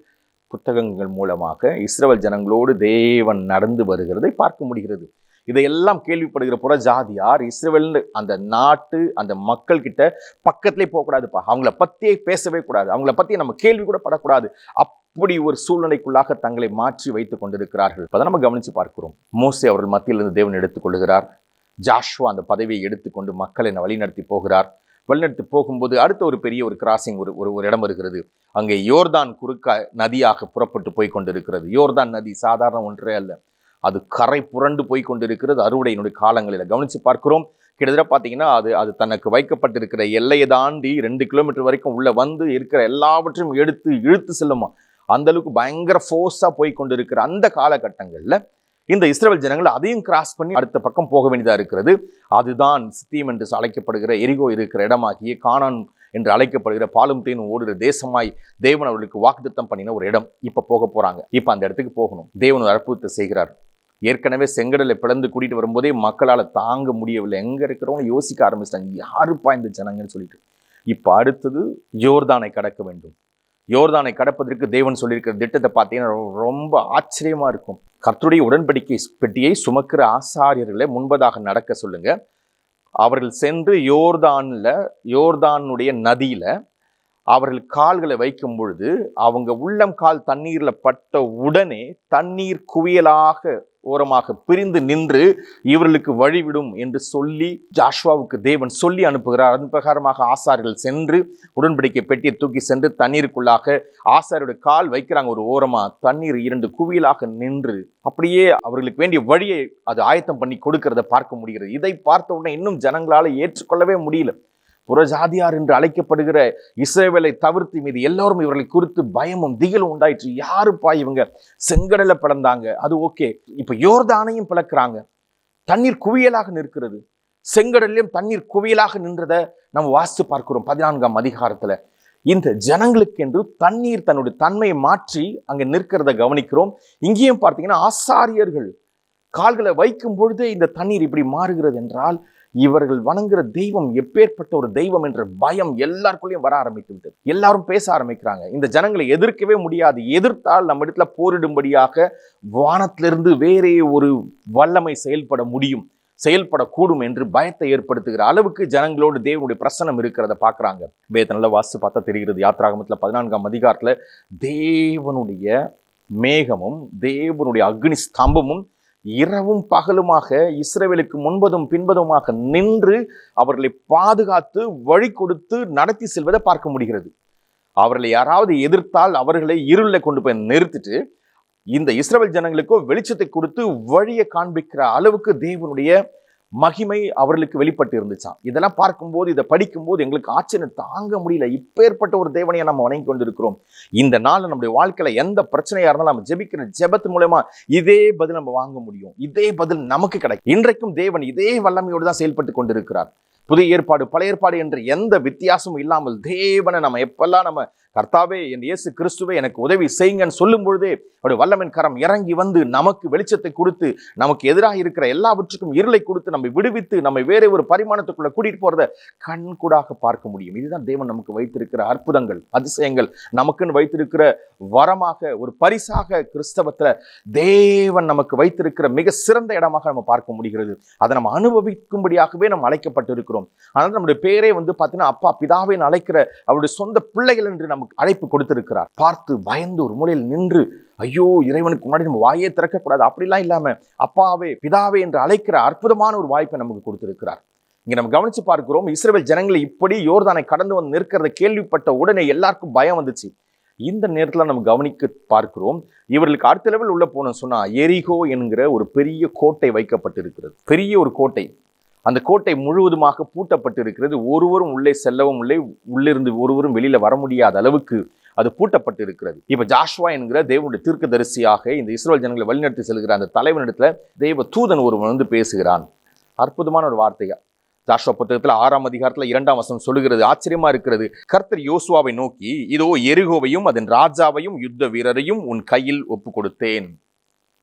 புத்தகங்கள் மூலமாக இஸ்ரவேல் ஜனங்களோடு தேவன் நடந்து வருகிறதை பார்க்க முடிகிறது. இதையெல்லாம் கேள்விப்படுகிற புறஜாதியார் இஸ்ரவேல் அந்த நாட்டு அந்த மக்கள் கிட்ட பக்கத்திலே போகக்கூடாதுப்பா, அவங்கள பத்தியே பேசவே கூடாது, அவங்கள பத்தி நம்ம கேள்வி கூட படக்கூடாது, அப்படி ஒரு சூழ்நிலைக்குள்ளாக தங்களை மாற்றி வைத்துக் கொண்டிருக்கிறார்கள். இப்பதான் நம்ம கவனிச்சு பார்க்கிறோம். மோசே அவர்கள் மத்தியிலிருந்து தேவன் எடுத்துக் கொள்கிறார். ஜாஷுவா அந்த பதவியை எடுத்துக்கொண்டு மக்களை வழிநடத்தி போகிறார். வழிநடத்தி போகும்போது அடுத்த ஒரு பெரிய ஒரு கிராசிங் ஒரு இடம் இருக்கிறது. அங்கே யோர்தான் குறுக்க நதியாக புறப்பட்டு போய் கொண்டிருக்கிறது. யோர்தான் நதி சாதாரண ஒன்றே அல்ல, அது கரை புரண்டு போய் கொண்டிருக்கிறது. அறுவடையினுடைய காலங்களில் கவனித்து பார்க்கிறோம். கிட்டத்தட்ட பார்த்தீங்கன்னா அது தனக்கு வைக்கப்பட்டிருக்கிற எல்லையை தாண்டி 2 கிலோமீட்டர் வரைக்கும் உள்ள வந்து இருக்கிற எல்லாவற்றையும் இழுத்து செல்லுமா. அந்த அளவுக்கு பயங்கர ஃபோர்ஸாக போய் கொண்டிருக்கிற அந்த காலகட்டங்களில் இந்த இஸ்ரவேல் ஜனங்கள் அதையும் கிராஸ் பண்ணி அடுத்த பக்கம் போக வேண்டியதாக இருக்கிறது. அதுதான் சித்தீம் என்று அழைக்கப்படுகிற எரிகோ இருக்கிற இடமாகிய கானான் என்று அழைக்கப்படுகிற பாலும் தேனும் ஓடுகிற தேசமாய் தேவன் அவர்களுக்கு வாக்குத்தத்தம் பண்ணின ஒரு இடம் இப்ப போக போறாங்க. இப்ப அந்த இடத்துக்கு போகணும். தேவன் ஒரு அற்புதத்தை செய்கிறார். ஏற்கனவே செங்கடலை பிளந்து கூட்டிட்டு வரும்போதே மக்களால் தாங்க முடியவில்லை. எங்க இருக்கிறவங்க யோசிக்க ஆரம்பிச்சிட்டாங்க, யாருப்பா இந்த ஜனங்கன்னு சொல்லிட்டு. இப்ப அடுத்தது யோர்தானை கடக்க வேண்டும். யோர்தானை கடப்பதற்கு தேவன் சொல்லியிருக்கிற திட்டத்தை பார்த்தீங்கன்னா ரொம்ப ஆச்சரியமா இருக்கும். கர்த்தருடைய உடன்படிக்கை பெட்டியை சுமக்கிற ஆசாரியர்களை முன்பதாக நடக்க சொல்லுங்க. அவர்கள் சென்று யோர்தானுடைய நதியில அவர்கள் கால்களை வைக்கும் பொழுது அவங்க உள்ளம் கால் தண்ணீர்ல பட்ட உடனே தண்ணீர் குவியலாக ஓரமாக பிரிந்து நின்று இவர்களுக்கு வழிவிடும் என்று சொல்லி ஜாஷுவாவுக்கு தேவன் சொல்லி அனுப்புகிறார். அதன் பிரகாரமாக ஆசாரியர்கள் சென்று உடன்படிக்கை பெட்டியை தூக்கி சென்று தண்ணீருக்குள்ளாக ஆசாரியோட கால் வைக்கிறாங்க. ஒரு ஓரமா தண்ணீர் 2 குவியலாக நின்று அப்படியே அவர்களுக்கு வேண்டிய வழியை அது ஆயத்தம் பண்ணி கொடுக்கிறத பார்க்க முடிகிறது. இதை பார்த்த உடனே இன்னும் ஜனங்களால ஏற்றுக்கொள்ளவே முடியல. புறஜாதியார் என்று அழைக்கப்படுகிற இஸ்ரவேலை தவிர்த்து மீது எல்லாரும் இவர்களை குறித்து பயமும் திகிலும் உண்டாயிற்று. யாருப்பா இவங்க, செங்கடலை பிளந்தாங்க, அது ஓகே, இப்ப யோர்தானையும் பிளக்குறாங்க, தண்ணீர் குவியலாக நிற்கிறது. செங்கடலையும் தண்ணீர் குவியலாக நின்றதை நம்ம வாசித்து பார்க்கிறோம் 14ஆம் அதிகாரத்துல. இந்த ஜனங்களுக்கு என்று தண்ணீர் தன்னுடைய தன்மையை மாற்றி அங்க நிற்கிறத கவனிக்கிறோம். இங்கேயும் பார்த்தீங்கன்னா ஆசாரியர்கள் கால்களை வைக்கும் பொழுதே இந்த தண்ணீர் இப்படி மாறுகிறது என்றால் இவர்கள் வணங்குற தெய்வம் எப்பேற்பட்ட ஒரு தெய்வம் என்ற பயம் எல்லாருக்குள்ளேயும் வர ஆரம்பித்து விட்டது. எல்லாரும் பேச ஆரம்பிக்கிறாங்க. இந்த ஜனங்களை எதிர்க்கவே முடியாது. எதிர்த்தால் நம்ம இடத்துல போரிடும்படியாக வானத்திலிருந்து வேறே ஒரு வல்லமை செயல்படக்கூடும் என்று பயத்தை ஏற்படுத்துகிற அளவுக்கு ஜனங்களோடு தேவனுடைய பிரசனம் இருக்கிறத பார்க்குறாங்க. வேதனால வாசித்து பார்த்தா தெரிகிறது. யாத்திராகமத்தில் 14ஆம் அதிகாரத்துல தேவனுடைய மேகமும் தேவனுடைய அக்னி ஸ்தம்பமும் இரவும் பகலுமாக இஸ்ரவேலுக்கு முன்பதும் பின்பதுமாக நின்று அவர்களை பாதுகாத்து வழி கொடுத்து நடத்தி செல்வதை பார்க்க முடிகிறது. அவர்களை யாராவது எதிர்த்தால் அவர்களை இருளில் கொண்டு போய் நிறுத்திட்டு இந்த இஸ்ரவேல் ஜனங்களுக்கோ வெளிச்சத்தை கொடுத்து வழியை காண்பிக்கிற அளவுக்கு தேவனுடைய மகிமை அவர்களுக்கு வெளிப்பட்டு இருந்துச்சாம். இதெல்லாம் பார்க்கும்போது, இதை படிக்கும்போது எங்களுக்கு ஆச்சரியம் தாங்க முடியல. இப்பேற்பட்ட ஒரு தேவனையை நம்ம வணங்கி கொண்டிருக்கிறோம். இந்த நாள் நம்முடைய வாழ்க்கையில எந்த பிரச்சனையா இருந்தாலும் நம்ம ஜெபிக்கிற ஜெபத்து மூலமா இதே பதில் நம்ம வாங்க முடியும். இதே பதில் நமக்கு கிடைக்கும். இன்றைக்கும் தேவன் இதே வல்லமையோடு தான் செயல்பட்டு கொண்டிருக்கிறார். புதிய ஏற்பாடு பழைய ஏற்பாடு என்ற எந்த வித்தியாசமும் இல்லாமல் தேவனை நம்ம எப்பெல்லாம் நம்ம கர்த்தாவே என் இயேசு கிறிஸ்துவை எனக்கு உதவி செய்யுங்கன்னு சொல்லும் பொழுதே அவருடைய வல்லமையின் கரம் இறங்கி வந்து நமக்கு வெளிச்சத்தை கொடுத்து நமக்கு எதிராக இருக்கிற எல்லாவற்றுக்கும் இருளை கொடுத்து நம்மை விடுவித்து நம்மை வேற ஒரு பரிமாணத்துக்குள்ள கூட்டிட்டு போறதை கண்கூடாக பார்க்க முடியும். இதுதான் தேவன் நமக்கு வைத்திருக்கிற அற்புதங்கள், அதிசயங்கள், நமக்குன்னு வைத்திருக்கிற வரமாக, ஒரு பரிசாக கிறிஸ்தவத்துல தேவன் நமக்கு வைத்திருக்கிற மிக சிறந்த இடமாக நம்ம பார்க்க முடிகிறது. அதை நம்ம அனுபவிக்கும்படியாகவே நம்ம அழைக்கப்பட்டிருக்கிறோம். ஆனால் நம்முடைய பேரே பார்த்தீங்கன்னா அப்பா பிதாவை அழைக்கிற அவருடைய சொந்த பிள்ளைகள் என்று நமக்கு அழைப்பு கொடுத்திருக்கிறார். பார்த்து பயந்து ஒரு மூலையில் நின்று ஐயோ இறைவனுக்கு முன்னாடி நம்ம வாயே திறக்கக்கூடாது அப்படிலாம் இல்லாம அப்பாவே பிதாவே என்று அழைக்கிற அற்புதமான ஒரு வாய்ப்பை நமக்கு கொடுத்திருக்கிறார். இங்க நம்ம கவனிச்சு பார்க்கிறோம். இஸ்ரவேல் ஜனங்களை இப்படி யோர்தானை கடந்து வந்து நிற்கிறத கேள்விப்பட்ட உடனே எல்லாருக்கும் பயம் வந்துச்சு. இந்த நேரத்துல நம்ம கவனிக்க பார்க்கிறோம். இவர்களுக்கு அடுத்த லெவல் உள்ள போனோம் சொன்னா எரிகோ என்கிற ஒரு பெரிய கோட்டை வைக்கப்பட்டிருக்கிறது. பெரிய ஒரு கோட்டை. அந்த கோட்டை முழுவதுமாக பூட்டப்பட்டு இருக்கிறது. ஒருவரும் உள்ளே செல்லவும் இல்லை, உள்ளிருந்து ஒருவரும் வெளியில வர முடியாத அளவுக்கு அது பூட்டப்பட்டு இருக்கிறது. இப்ப ஜாஷுவா என்கிற தேவனுடைய தீர்க்கதரிசியாக இந்த இஸ்ரவேல் ஜனங்களை வழிநடத்தி செல்கிற அந்த தலைவனிடத்துல தேவ தூதன் ஒருவன் பேசுகிறான். அற்புதமான ஒரு வார்த்தையா ஜாஷுவா புத்தகத்துல 6ஆம் அதிகாரத்துல 2ஆம் வசனம் சொல்லுகிறது. ஆச்சரியமா இருக்கிறது. கர்த்தர் யோசுவாவை நோக்கி, இதோ எரிகோவையும் அதன் ராஜாவையும் யுத்த வீரரையும் உன் கையில் ஒப்பு கொடுத்தேன்.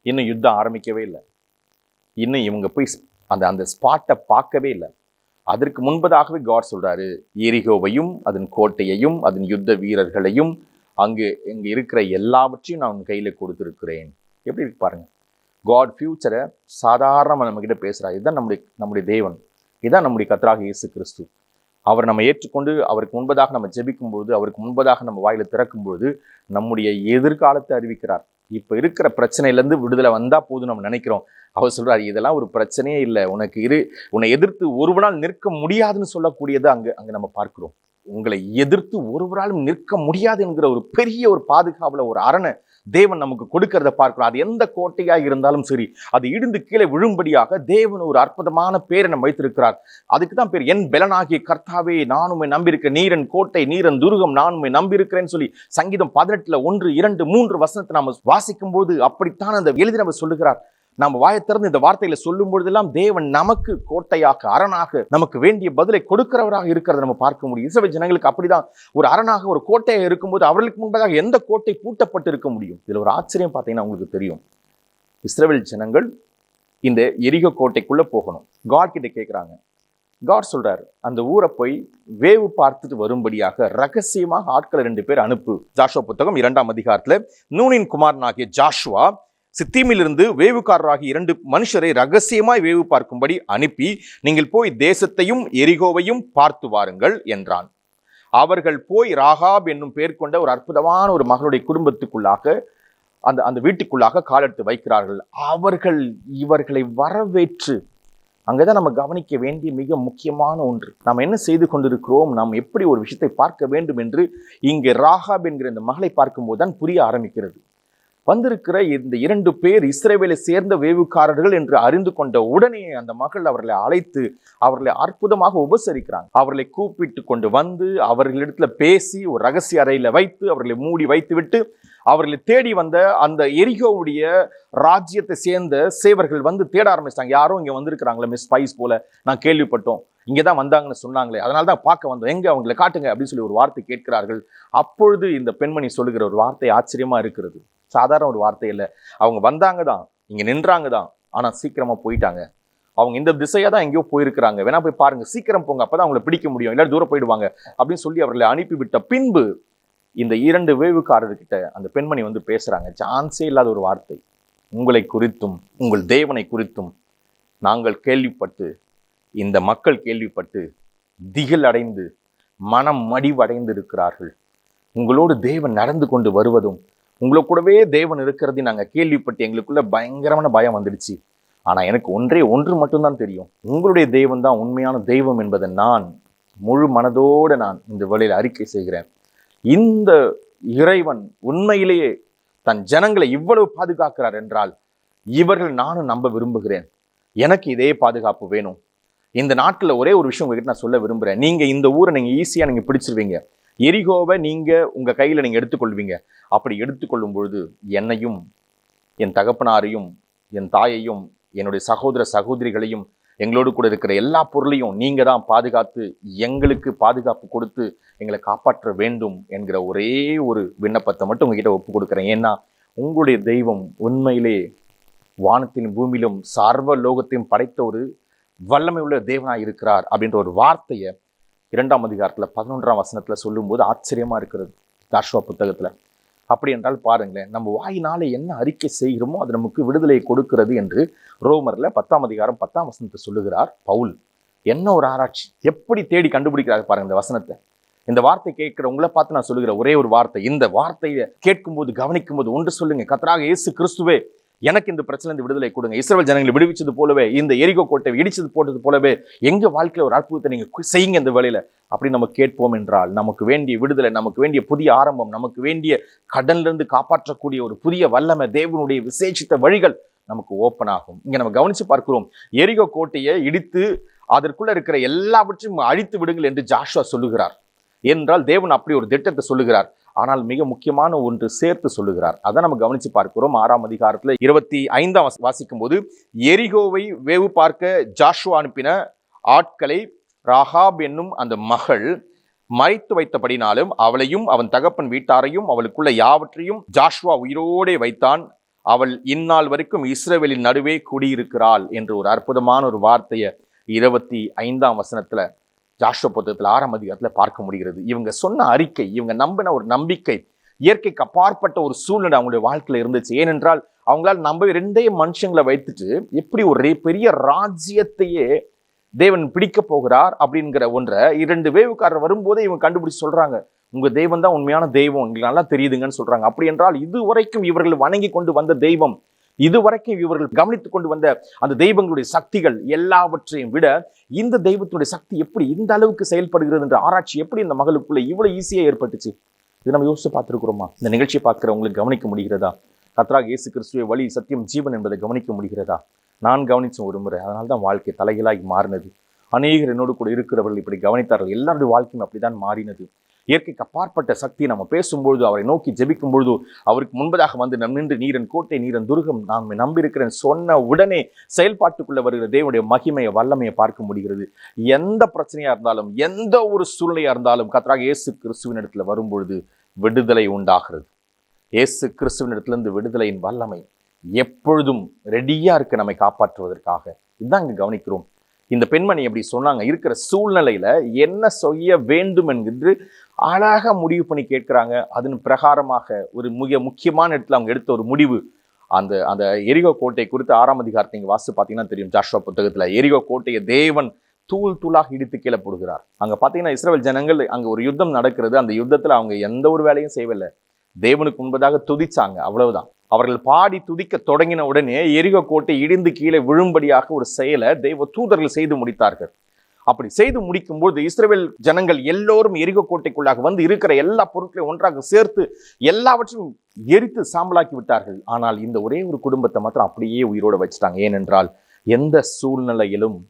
இன்னும் யுத்தம் ஆரம்பிக்கவே இல்லை. இன்னும் இவங்க போய் அந்த ஸ்பாட்டை பார்க்கவே இல்லை. அதற்கு முன்பதாகவே காட் சொல்றாரு, எரிகோவையும் அதன் கோட்டையையும் அதன் யுத்த வீரர்களையும் அங்கு இங்க இருக்கிற எல்லாவற்றையும் நான் உன் கையில கொடுத்திருக்கிறேன். எப்படி இருக்கு பாருங்க. காட் ஃபியூச்சரை சாதாரணமாக நம்ம கிட்ட பேசுறாரு. இதுதான் நம்முடைய தேவன். இதுதான் நம்முடைய கர்த்தராகிய இயேசு கிறிஸ்து. அவர் நம்ம ஏற்றுக்கொண்டு அவருக்கு முன்பதாக நம்ம ஜெபிக்கும் பொழுது, அவருக்கு முன்பதாக நம்ம வாயில திறக்கும் பொழுது நம்முடைய எதிர்காலத்தை அறிவிக்கிறார். இப்ப இருக்கிற பிரச்சனையிலேருந்து விடுதலை வந்தா போதும் நம்ம நினைக்கிறோம். அவர் சொல்றாரு, இதெல்லாம் ஒரு பிரச்சனையே இல்லை, உன்னை எதிர்த்து ஒருவனால் நிற்க முடியாதுன்னு சொல்லக்கூடியது அங்க நம்ம பார்க்கிறோம். உங்களை எதிர்த்து ஒருவராலும் நிற்க முடியாது என்கிற ஒரு பெரிய ஒரு பாதுகாப்புல ஒரு அரணை தேவன் நமக்கு கொடுக்கிறத பார்க்கிறோம். அது எந்த கோட்டையா இருந்தாலும் சரி, அது இடிந்து கீழே விழும்படியாக தேவன் ஒரு அற்புதமான பேரை நம்ம வைத்திருக்கிறார். அதுக்கு தான் பேர் என் பெலனாகிய கர்த்தாவே நான் உம்மை நம்பியிருக்கிறேன், நீரன் கோட்டை நீரன் துருகம் நான் உம்மை நம்பியிருக்கிறேன்னு சொல்லி சங்கீதம் 18 1, 2, 3 வசனத்தை நாம வாசிக்கும் போது அப்படித்தான் அந்த எழுதி நம்ம சொல்லுகிறார். நாம் வாயை திறந்து இந்த வார்த்தைகளை சொல்லும் பொழுதெல்லாம் தேவன் நமக்கு கோட்டையாக, அரணாக, நமக்கு வேண்டிய பதிலை கொடுக்கிறவராக இருக்கிறத நம்ம பார்க்க முடியும். இஸ்ரவேல் ஜனங்களுக்கு அப்படிதான் ஒரு அரணாக, ஒரு கோட்டையாக இருக்கும்போது அவர்களுக்கு முன்பதாக எந்த கோட்டை பூட்டப்பட்டு இருக்க முடியும்? இதுல ஒரு ஆச்சரியம் பார்த்தீங்கன்னா உங்களுக்கு தெரியும். இஸ்ரவேல் ஜனங்கள் இந்த எரிகோ கோட்டைக்குள்ள போகணும். காட் கிட்ட கேட்கிறாங்க. காட் சொல்றாரு, அந்த ஊரை போய் வேவு பார்த்துட்டு வரும்படியாக ரகசியமாக ஆட்களை 2 பேர் அனுப்பு. ஜாஷுவா புத்தகம் 2ஆம் அதிகாரத்துல நூனின் குமாரனாகிய ஜாஷுவா சித்தீமிலிருந்து வேவுக்காரராகிய 2 மனுஷரை ரகசியமாய் வேவு பார்க்கும்படி அனுப்பி, நீங்கள் போய் தேசத்தையும் எரிகோவையும் பார்த்து வாருங்கள் என்றான். அவர்கள் போய் ராகாப் என்னும் பேர் கொண்ட ஒரு அற்புதமான ஒரு மகளுடைய குடும்பத்துக்குள்ளாக, அந்த வீட்டுக்குள்ளாக காலெடுத்து வைக்கிறார்கள். அவர்கள் இவர்களை வரவேற்று, அங்கதான் நம்ம கவனிக்க வேண்டிய மிக முக்கியமான ஒன்று, நாம் என்ன செய்து கொண்டிருக்கிறோம், நாம் எப்படி ஒரு விஷயத்தை பார்க்க வேண்டும் என்று இங்கே ராகாப் என்கிற இந்த மகளை பார்க்கும்போது தான் புரிய ஆரம்பிக்கிறது. வந்திருக்கிற இந்த 2 பேர் இஸ்ரவேலை சேர்ந்த வேவுக்காரர்கள் என்று அறிந்து கொண்ட உடனே அந்த மகள் அவர்களை அழைத்து அவர்களை அற்புதமாக உபசரிக்கிறாங்க. அவர்களை கூப்பிட்டு கொண்டு வந்து அவர்களிடத்துல பேசி ஒரு ரகசிய அறையில வைத்து அவர்களை மூடி வைத்து விட்டு அவர்களை தேடி வந்த அந்த எரிகோவுடைய ராஜ்யத்தை சேர்ந்த சேவர்கள் வந்து தேட ஆரம்பிச்சிட்டாங்க. யாரும் இங்க வந்திருக்கிறாங்களே, மிஸ் ஸ்பைஸ் போல, நான் கேள்விப்பட்டோம், இங்கதான் வந்தாங்கன்னு சொன்னாங்களே, அதனாலதான் பார்க்க வந்தோம், எங்க அவங்களை காட்டுங்க அப்படின்னு சொல்லி ஒரு வார்த்தை கேட்கிறார்கள். அப்பொழுது இந்த பெண்மணி சொல்லுகிற ஒரு வார்த்தை ஆச்சரியமா இருக்கிறது. சாதாரண ஒரு வார்த்தை இல்லை. அவங்க வந்தாங்க தான், இங்க நின்றாங்க தான், ஆனா சீக்கிரமா போயிட்டாங்க. அவங்க இந்த திசையா தான் எங்கேயோ போயிருக்கிறாங்க, வேணா போய் பாருங்க, சீக்கிரம் போங்க, அப்பதான் அவங்களை பிடிக்க முடியும், எல்லாரும் தூரம் போயிடுவாங்க அப்படின்னு சொல்லி அவர்களை அனுப்பிவிட்ட பின்பு இந்த 2 வேவுக்காரர்கிட்ட அந்த பெண்மணி வந்து பேசுறாங்க. சான்ஸே இல்லாத ஒரு வார்த்தை, உங்களை குறித்தும் உங்கள் தேவனை குறித்தும் நாங்கள் கேள்விப்பட்டு, இந்த மக்கள் கேள்விப்பட்டு திகில் அடைந்து மனம் மடிவடைந்து இருக்கிறார்கள். உங்களோடு தேவன் நடந்து கொண்டு வருவதும் உங்களை கூடவே தேவன் இருக்கிறதையும் நாங்கள் கேள்விப்பட்டு எங்களுக்குள்ள பயங்கரமான பயம் வந்துடுச்சு. ஆனா எனக்கு ஒன்று மட்டும்தான் தெரியும், உங்களுடைய தெய்வம் தான் உண்மையான தெய்வம் என்பதை நான் முழு மனதோடு நான் இந்த வேளையில் அறிக்கை செய்கிறேன். இந்த இறைவன் உண்மையிலேயே தன் ஜனங்களை இவ்வளவு பாதுகாக்கிறார் என்றால் இவர்கள் நானும் நம்ப விரும்புகிறேன். எனக்கு இதே பாதுகாப்பு வேணும். இந்த நாட்டில் ஒரே ஒரு விஷயம் உங்ககிட்ட நான் சொல்ல விரும்புகிறேன். நீங்க இந்த ஊரை நீங்க ஈஸியா நீங்க பிடிச்சிருவீங்க, எரிகோவை நீங்க உங்க கையில நீங்க எடுத்துக்கொள்வீங்க. அப்படி எடுத்துக்கொள்ளும் பொழுது என்னையும் என் தகப்பனாரையும் என் தாயையும் என்னுடைய சகோதர சகோதரிகளையும் எங்களோடு கூட இருக்கிற எல்லா பொருளையும் நீங்க தான் பாதுகாத்து எங்களுக்கு பாதுகாப்பு கொடுத்து எங்களை காப்பாற்ற வேண்டும் என்கிற ஒரே ஒரு விண்ணப்பத்தை மட்டும் உங்ககிட்ட ஒப்பு கொடுக்குறேன். ஏன்னா உங்களுடைய தெய்வம் உண்மையிலே வானத்தின் பூமியிலும் சர்வ லோகத்தையும் படைத்த ஒரு வல்லமை உள்ள தேவனாய் இருக்கிறார் அப்படின்ற ஒரு வார்த்தையை 2ஆம் அதிகாரத்துல 11ஆம் வசனத்துல சொல்லும்போது ஆச்சரியமா இருக்கிறது. ஜாஷுவா புத்தகத்துல அப்படி என்றால் பாருங்களேன், நம்ம வாயினால என்ன அறிக்கை செய்கிறோமோ அது நமக்கு விடுதலையை கொடுக்கிறது என்று ரோமர்ல 10ஆம் அதிகாரம் 10ஆம் வசனத்தை சொல்லுகிறார் பவுல். என்ன ஒரு ஆராய்ச்சி, எப்படி தேடி கண்டுபிடிக்கிறாரு பாருங்க இந்த வசனத்தை. இந்த வார்த்தை கேட்கிறவங்கள பார்த்து நான் சொல்லுகிற ஒரே ஒரு வார்த்தை, இந்த வார்த்தையை கேட்கும்போது கவனிக்கும் போது ஒன்று சொல்லுங்க, கர்த்தராகிய இயேசு கிறிஸ்துவே எனக்கு இந்த பிரச்சனை விடுதலை கொடுங்க. இஸ்ரவேல் ஜனங்களை விடுவிச்சது போலவே, இந்த எரிகோ கோட்டை இடிச்சது போட்டது போலவே எங்க வாழ்க்கையில ஒரு அற்புதத்தை நீங்க செய்யுங்க இந்த வேளையில அப்படி நம்ம கேட்போம் என்றால் நமக்கு வேண்டிய விடுதலை, நமக்கு வேண்டிய புதிய ஆரம்பம், நமக்கு வேண்டிய கடன்ல இருந்து காப்பாற்றக்கூடிய ஒரு புதிய வல்லமை, தேவனுடைய விசேஷித்த வழிகள் நமக்கு ஓப்பன் ஆகும். இங்க நம்ம கவனிச்சு பார்க்கிறோம், எரிகோ கோட்டையை இடித்து அதற்குள்ள இருக்கிற எல்லாவற்றையும் அழித்து விடுங்கள் என்று ஜாஷுவா சொல்லுகிறார். என்றால் தேவன் அப்படி ஒரு திட்டத்தை சொல்லுகிறார். ஆனால் மிக முக்கியமான ஒன்று சேர்த்து சொல்லுகிறார். அதை நம்ம கவனிச்சு பார்க்கிறோம். 6ஆம் அதிகாரத்துல 25ஆம் வாசிக்கும் போது, எரிகோவை வேவு பார்க்க ஜாஷுவா அனுப்பின ஆட்களை ராகாப் என்னும் அந்த மகள் மறைத்து வைத்தபடினாலும் அவளையும் அவன் தகப்பன் வீட்டாரையும் அவளுக்குள்ள யாவற்றையும் ஜாஷுவா உயிரோடே வைத்தான். அவள் இந்நாள் வரைக்கும் இஸ்ரவேலின் நடுவே குடியிருக்கிறாள் என்று ஒரு அற்புதமான ஒரு வார்த்தையை 25ஆம் வசனத்துல ஜாஷுவா புத்தகத்துல 6ஆம் அதிகாரத்துல பார்க்க முடிகிறது. இவங்க சொன்ன அறிக்கை, இவங்க நம்பின ஒரு நம்பிக்கை இயற்கைக்கு அப்பாற்பட்ட ஒரு சூழ்நிலை அவங்களுடைய வாழ்க்கையில இருந்துச்சு. ஏனென்றால் அவங்களால் நம்பவே 2 மனுஷங்களை வைத்துட்டு எப்படி ஒரு பெரிய ராஜ்யத்தையே தேவன் பிடிக்க போகிறார் அப்படிங்கிற ஒன்றை 2 வேவுக்காரர் வரும்போதே இவங்க கண்டுபிடிச்சு சொல்றாங்க, உங்க தெய்வம் தான் உண்மையான தெய்வம், உங்களுக்கு நல்லா தெரியுதுங்கன்னு சொல்றாங்க. அப்படி என்றால் இதுவரைக்கும் இவர்கள் வணங்கி கொண்டு வந்த தெய்வம், இதுவரைக்கும் இவர்கள் கவனித்துக் கொண்டு வந்த அந்த தெய்வங்களுடைய சக்திகள் எல்லாவற்றையும் விட இந்த தெய்வத்தினுடைய சக்தி எப்படி இந்த அளவுக்கு செயல்படுகிறது என்ற ஆராய்ச்சி எப்படி இந்த மகளுக்குள்ள இவ்வளவு ஈஸியா ஏற்பட்டுச்சு? இது நம்ம யோசிச்சு பார்த்துருக்கிறோமா? இந்த நிகழ்ச்சியை பார்க்கிறவங்களுக்கு கவனிக்க முடிகிறதா? கர்த்தராகிய இயேசு கிறிஸ்துவே வழி சத்தியம் ஜீவன் என்பதை கவனிக்க முடிகிறதா? நான் கவனிச்சேன் ஒரு முறை, அதனால தான் வாழ்க்கை தலைகளாகி மாறினது. அநேகர் என்னோடு கூட இருக்கிறவர்கள் இப்படி கவனித்தார்கள், எல்லாருடைய வாழ்க்கையும் அப்படிதான் மாறினது. இயற்கைக்கு அப்பாற்பட்ட சக்தியை நம்ம பேசும்பொழுது, அவரை நோக்கி ஜெபிக்கும் பொழுது, அவருக்கு முன்பதாக வந்து நம் நின்று நீரன் கோட்டை நீரன் துருகம் நான் நம்பியிருக்கிறேன் சொன்ன உடனே செயல்பாட்டுக்குள்ள வருகிற தேவனுடைய மகிமையை வல்லமையை பார்க்க முடிகிறது. எந்த பிரச்சனையா இருந்தாலும், எந்த ஒரு சூழ்நிலையா இருந்தாலும் கர்த்தராகிய இயேசு கிறிஸ்துவின் இடத்துல வரும்பொழுது விடுதலை உண்டாகிறது. இயேசு கிறிஸ்துவின் இடத்திலிருந்து விடுதலையின் வல்லமை எப்பொழுதும் ரெடியா இருக்கு நம்மை காப்பாற்றுவதற்காக. இதுதான் இங்க கவனிக்கிறோம். இந்த பெண்மணி எப்படி சொன்னாங்க, இருக்கிற சூழ்நிலையில என்ன செய்ய வேண்டும் என்று அழகா முடிவு பண்ணி கேட்கிறாங்க. அதன் பிரகாரமாக ஒரு மிக முக்கியமான இடத்துல அவங்க எடுத்த ஒரு முடிவு, அந்த அந்த எரிகோ கோட்டை குறித்து 6ஆம் அதிகாரத்தை நீங்க வாசித்து பார்த்தீங்கன்னா தெரியும். ஜாஷுவா புத்தகத்துல எரிகோ கோட்டையை தேவன் தூள் தூளாக இடித்து கீழே போடுகிறார். அங்க பாத்தீங்கன்னா இஸ்ரவேல் ஜனங்கள், அங்க ஒரு யுத்தம் நடக்கிறது. அந்த யுத்தத்துல அவங்க எந்த ஒரு வேலையும் செய்யவில்லை, தேவனுக்கு முன்பதாக துதிச்சாங்க, அவ்வளவுதான். அவர்கள் பாடி துதிக்க தொடங்கின உடனே எரிகோ கோட்டை இடிந்து கீழே விழும்படியாக ஒரு செயலை தேவ தூதர்கள் செய்து முடித்தார்கள். அப்படி செய்து முடிக்கும் போது இஸ்ரவேல் ஜனங்கள் எல்லோரும் எரிகோ கோட்டைக்குள்ளாக வந்து இருக்கிற எல்லா பொருட்களையும் ஒன்றாக சேர்த்து எல்லாவற்றையும் எரித்து சாம்பலாக்கி விட்டார்கள். ஆனால் இந்த ஒரே ஒரு குடும்பத்தை மாத்திரம் அப்படியே உயிரோடு வச்சுட்டாங்க. ஏனென்றால் எந்த சூழ்நிலையிலும்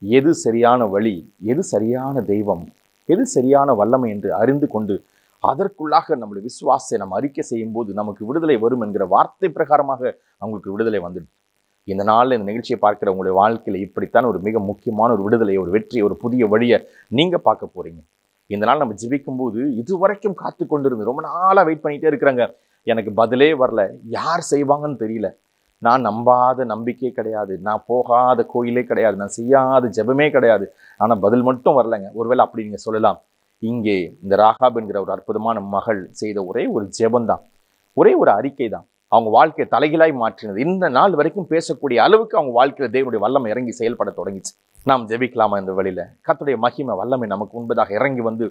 எது சரியான வழி, எது சரியான தெய்வம், எது சரியான வல்லமை என்று அறிந்து கொண்டு அதற்குள்ளாக நம்முடைய விசுவாசத்தை நம்ம அறிக்கை செய்யும் போது நமக்கு விடுதலை வரும் என்கிற வார்த்தை பிரகாரமாக அவங்களுக்கு விடுதலை வந்துடும். இந்த நாளில் இந்த நிகழ்ச்சியை பார்க்கிற உங்களுடைய வாழ்க்கையில இப்படித்தான் ஒரு மிக முக்கியமான ஒரு விடுதலை, ஒரு வெற்றி, ஒரு புதிய வழியை நீங்க பார்க்க போறீங்க. இந்த நாள் நம்ம ஜெபிக்கும் போது இதுவரைக்கும் காத்து கொண்டிருந்து ரொம்ப நாளா வெயிட் பண்ணிட்டே இருக்கிறாங்க, எனக்கு பதிலே வரல, யார் செய்வாங்கன்னு தெரியல, நான் நம்பாத நம்பிக்கை கிடையாது, நான் போகாத கோயிலே கிடையாது, நான் செய்யாத ஜெபமே கிடையாது, ஆனா பதில் மட்டும் வரலைங்க. ஒருவேளை அப்படி நீங்க சொல்லலாம். இங்கே இந்த ராகாப் என்கிற ஒரு அற்புதமான மகள் செய்த ஒரே ஒரு ஜெபந்தான், ஒரே ஒரு அறிக்கை தான் அவங்க வாழ்க்கையை தலைகீழாய் மாற்றினது. இந்த நாள் வரைக்கும் பேசக்கூடிய அளவுக்கு அவங்க வாழ்க்கையில தேவனுடைய வல்லமை இறங்கி செயல்பட தொடங்கிச்சு. நாம் ஜெபிக்கலாமா இந்த வழியில? கர்த்தருடைய மகிமை வல்லமை நமக்கு முன்பதாக இறங்கி வந்து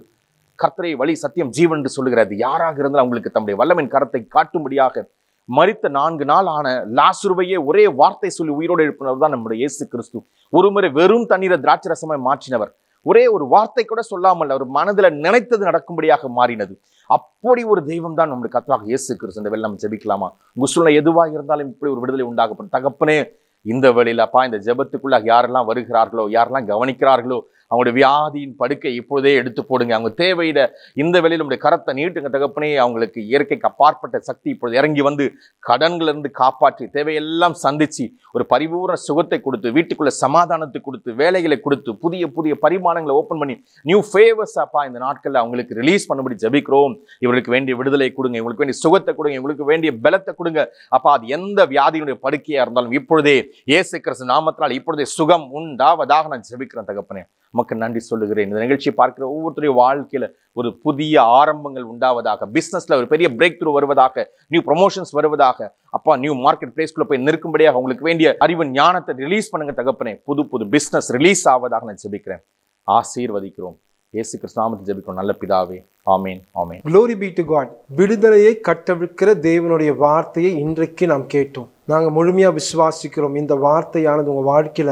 கர்த்தரை வழி சத்தியம் ஜீவன் என்று சொல்லுகிறது. யாராக இருந்தாலும் அவங்களுக்கு தம்முடைய வல்லமையின் கரத்தை காட்டும்படியாக மரித்த 4 நாள் ஆன லாசருவையே ஒரே வார்த்தை சொல்லி உயிரோடு எழுப்பினவர் தான் நம்முடைய இயேசு கிறிஸ்து. ஒருமுறை வெறும் தண்ணீரை திராட்சை ரசமாய் மாற்றினவர். ஒரே ஒரு வார்த்தை கூட சொல்லாமல் அவர் மனதில் நினைத்தது நடக்கும்படியாக மாறினது. அப்படி ஒரு தெய்வம் தான் நம்முடைய கர்த்தராகிய இயேசு கிறிஸ்து. இந்த வேளை நம்ம ஜெபிக்கலாமா? உங்க சூழ்நிலை எதுவாக இருந்தாலும் இப்படி ஒரு விடுதலை உண்டாகப்படும். தகப்பனே, இந்த வேளையில அப்பா, இந்த ஜெபத்துக்குள்ளாக யாரெல்லாம் வருகிறார்களோ, யாரெல்லாம் கவனிக்கிறார்களோ, அவங்களுடைய வியாதியின் படுக்கை இப்போதே எடுத்து போடுங்க. அவங்க தேவையிட இந்த வேளையில் நம்முடைய கரத்தை நீட்டுங்க தகப்பனே. அவங்களுக்கு இயற்கைக்கு அப்பாற்பட்ட சக்தி இப்பொழுது இறங்கி வந்து கடன்களிலிருந்து காப்பாற்றி தேவையெல்லாம் சந்திச்சு ஒரு பரிபூர்ண சுகத்தை கொடுத்து, வீட்டுக்குள்ள சமாதானத்தை கொடுத்து, வேலைகளை கொடுத்து, புதிய புதிய பரிமாணங்களை ஓப்பன் பண்ணி நியூ ஃபேவர்ஸ் அப்பா இந்த நாட்களில் அவங்களுக்கு ரிலீஸ் பண்ணபடி ஜெபிக்கிறோம். இவர்களுக்கு வேண்டிய விடுதலை கொடுங்க, இவங்களுக்கு வேண்டிய சுகத்தை கொடுங்க, இவங்களுக்கு வேண்டிய பலத்தை கொடுங்க அப்பா. அது எந்த வியாதியினுடைய படுக்கையா இருந்தாலும் இப்பொழுதே இயேசு கிறிஸ்து நாமத்தினால் இப்பொழுதே சுகம் உண்டாவதாக நான் ஜெபிக்கிறேன் தகப்பனே. நமக்கு நன்றி சொல்லுகிறேன். இந்த நிகழ்ச்சியை பார்க்கிற ஒவ்வொருத்தருடைய வாழ்க்கையில ஒரு புதிய ஆரம்பங்கள் உண்டாவதாக, பிசினஸ்ல ஒரு பெரிய பிரேக் த்ரூ வருவதாக, நியூ ப்ரொமோஷன்ஸ் வருவதாக அப்பா, நியூ மார்க்கெட் பிளேஸ்க்குள்ள போய் நிற்கும்படியாக உங்களுக்கு வேண்டிய அறிவு ஞானத்தை ரிலீஸ் பண்ணுங்க தகப்பனே. புது புது பிசினஸ் ரிலீஸ் ஆவதாக நான் ஜெபிக்கிறேன். ஆசீர்வதிக்கிறோம். இயேசு கிறிஸ்து நாமத்தில் ஜெபிக்கிறோம் நல்ல பிதாவே. ஆமேன், ஆமேன். Glory be to God. விடுதலையை கட்டவிழ்க்கிற தேவனுடைய வார்த்தையை இன்றைக்கு நாம் கேட்டோம். நாங்க முழுமையா விசுவாசிக்கிறோம். இந்த வார்த்தையானது உங்க வாழ்க்கையில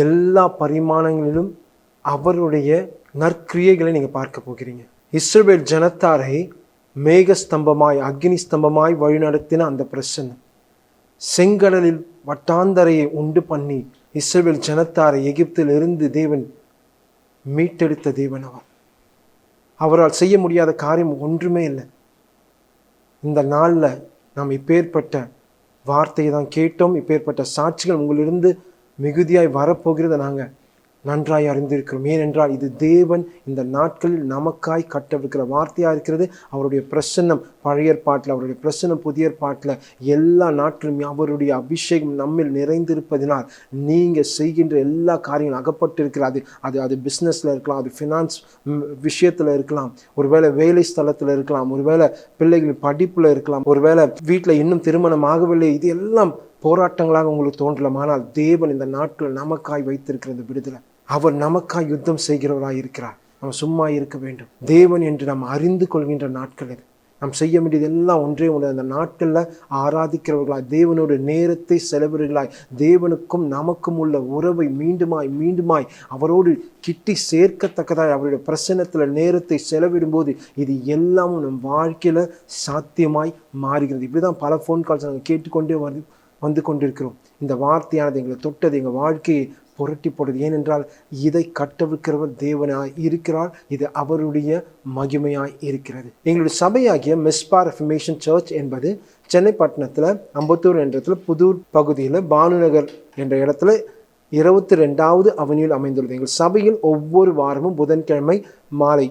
எல்லா பரிமாணங்களிலும் அவருடைய நற்கிரியைகளை நீங்க பார்க்க போகிறீங்க. இஸ்ரவேல் ஜனத்தாரை மேகஸ்தம்பமாய் அக்னி ஸ்தம்பமாய் வழிநடத்தின அந்த பிரசன்னம், செங்கடலில் வட்டாந்தரையை உண்டு பண்ணி இஸ்ரவேல் ஜனத்தாரை எகிப்தில் இருந்து தேவன் மீட்டெடுத்த தேவன் அவர். அவரால் செய்ய முடியாத காரியம் ஒன்றுமே இல்லை. இந்த நாளில் நாம் இப்பேற்பட்ட வார்த்தையை தான் கேட்டோம். இப்பேற்பட்ட சாட்சிகள் உங்களிலிருந்து மிகுதியாய் வரப்போகிறத நாங்கள் நன்றாய் அறிந்திருக்கிறோம். ஏனென்றால் இது தேவன் இந்த நாட்களில் நமக்காய் கட்டவிருக்கிற வார்த்தையாக இருக்கிறது. அவருடைய பிரசன்னம் பழைய ஏற்பாட்டில், அவருடைய பிரசன்னம் புதிய ஏற்பாட்டில் எல்லா நாட்களும் அவருடைய அபிஷேகம் நம்மில் நிறைந்திருப்பதினால் நீங்கள் செய்கின்ற எல்லா காரியங்களும் அகப்பட்டிருக்கிறது. அது பிஸ்னஸில் இருக்கலாம், அது ஃபினான்ஸ் விஷயத்தில் இருக்கலாம், ஒருவேளை வேலை ஸ்தலத்தில் இருக்கலாம், ஒருவேளை பிள்ளைகள் படிப்பில் இருக்கலாம், ஒருவேளை வீட்டில் இன்னும் திருமணம் ஆகவில்லை. இது எல்லாம் போராட்டங்களாக உங்களுக்கு தோன்றலாம். ஆனால் தேவன் இந்த நாட்கள் நமக்காய் வைத்திருக்கிறது விடுதலை. அவர் நமக்காய் யுத்தம் செய்கிறவராய் இருக்கிறார். நம்ம சும்மா இருக்க வேண்டும். தேவன் என்று நாம் அறிந்து கொள்கின்ற நாட்கள் இது. நாம் செய்ய வேண்டியது எல்லாம் ஒன்றே ஒன்று. அந்த நாட்களில் ஆராதிக்கிறவர்களாய், தேவனோட நேரத்தை செலவிடுகளாய், தேவனுக்கும் நமக்கும் உள்ள உறவை மீண்டுமாய் அவரோடு கிட்டி சேர்க்கத்தக்கதாய் அவருடைய பிரசன்னத்தில் நேரத்தை செலவிடும்போது இது எல்லாமும் நம் வாழ்க்கையில் சாத்தியமாய் மாறுகிறது. இப்படிதான் பல ஃபோன் கால்ஸ் நாங்கள் கேட்டுக்கொண்டே வந்து கொண்டிருக்கிறோம். இந்த வார்த்தையானது எங்களை தொட்டது, எங்கள் வாழ்க்கையை புரட்டி போடுது. ஏனென்றால் இதை கட்டவிழ்க்கிறவர் தேவனாய் இருக்கிறார். இது அவருடைய மகிமையாய் இருக்கிறது. எங்களுடைய சபையாகிய மிஸ்பா ரெஃபர்மேஷன் சர்ச் என்பது சென்னை பட்டணத்தில் அம்பத்தூர் என்ற இடத்துல புதூர் பகுதியில் பானுநகர் என்ற இடத்துல 22வது அவனியில் அமைந்துள்ளது. எங்கள் சபையில் ஒவ்வொரு வாரமும் புதன்கிழமை மாலை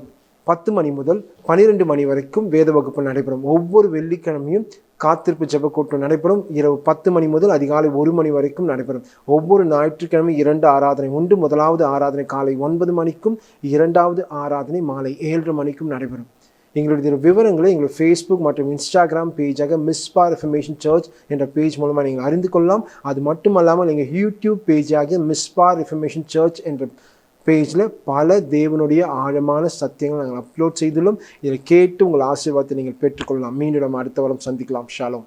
10 மணி முதல் 12 மணி வரைக்கும் வேத வகுப்பு நடைபெறும். ஒவ்வொரு வெள்ளிக்கிழமையும் காத்திருப்பு ஜெப கூட்டம் நடைபெறும். இரவு 10 மணி முதல் அதிகாலை 1 மணி வரைக்கும் நடைபெறும். ஒவ்வொரு ஞாயிற்றுக்கிழமை 2 ஆராதனை உண்டு. முதலாவது ஆராதனை காலை 9 மணிக்கும், 2வது ஆராதனை மாலை 7:30 மணிக்கும் நடைபெறும். எங்களுடைய விவரங்களை எங்களுடைய ஃபேஸ்புக் மற்றும் இன்ஸ்டாகிராம் பேஜாக மிஸ்பா ரெஃபர்மேஷன் சர்ச் என்ற பேஜ் மூலமாக நீங்கள் அறிந்து கொள்ளலாம். அது மட்டுமல்லாமல் எங்கள் யூடியூப் பேஜாக மிஸ்பா ரெஃபர்மேஷன் சர்ச் என்ற பேஜில் பல தேவனுடைய ஆழமான சத்தியங்கள் நாங்கள் அப்லோட் செய்துள்ளோம். இதை கேட்டு உங்கள் ஆசீர்வாதத்தை நீங்கள் பெற்றுக்கொள்ளலாம். மீண்டும் அடுத்த வாரம் சந்திக்கலாம். ஷாலோம்.